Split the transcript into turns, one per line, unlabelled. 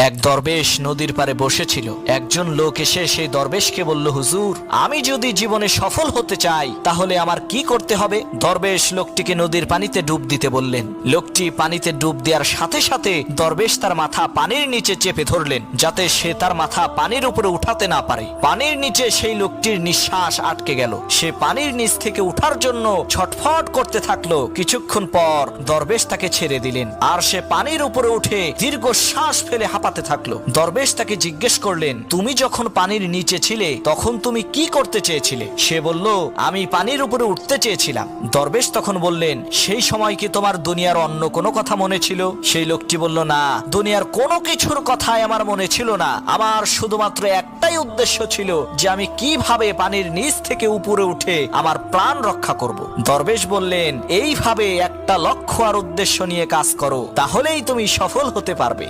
এক দরবেশ নদীর পাড়ে বসেছিল। একজন লোক এসে সেই দরবেশকে বলল, হুজুর, আমি যদি জীবনে সফল হতে চাই তাহলে আমার কি করতে হবে? দরবেশ লোকটিকে নদীর পানিতে ডুব দিতে বললেন। লোকটি পানিতে ডুব দেওয়ার সাথে সাথে দরবেশ তার মাথা পানির নিচে চেপে ধরলেন, যাতে সে তার মাথা পানির উপরে উঠাতে না পারে। পানির নিচে সেই লোকটির নিঃশ্বাস আটকে গেল। সে পানির নিচ থেকে উঠার জন্য ছটফট করতে থাকলো। কিছুক্ষণ পর দরবেশ তাকে ছেড়ে দিলেন, আর সে পানির উপরে উঠে দীর্ঘ শ্বাস ফেলে হাঁপাতে থাকলো। দরবেশ তাকে জিজ্ঞেস করলেন, তুমি যখন পানির নিচে ছিলে তখন তুমি কি করতে চেয়েছিলে? সে বলল, আমি পানির উপরে উঠতে চেয়েছিলাম। দরবেশ তখন বললেন, সেই সময় কি তোমার দুনিয়ার অন্য কোনো কথা মনে ছিল? সেই লোকটি বলল, না, দুনিয়ার কোনো কিছুর কথাই আমার মনে ছিল না। আমার শুধুমাত্র একটাই উদ্দেশ্য ছিল যে আমি কিভাবে পানির নিচ থেকে উপরে উঠে আমার প্রাণ রক্ষা করব। দরবেশ বললেন, এইভাবে একটা লক্ষ্য আর উদ্দেশ্য নিয়ে কাজ করো, তাহলেই তুমি সফল হতে পারবে।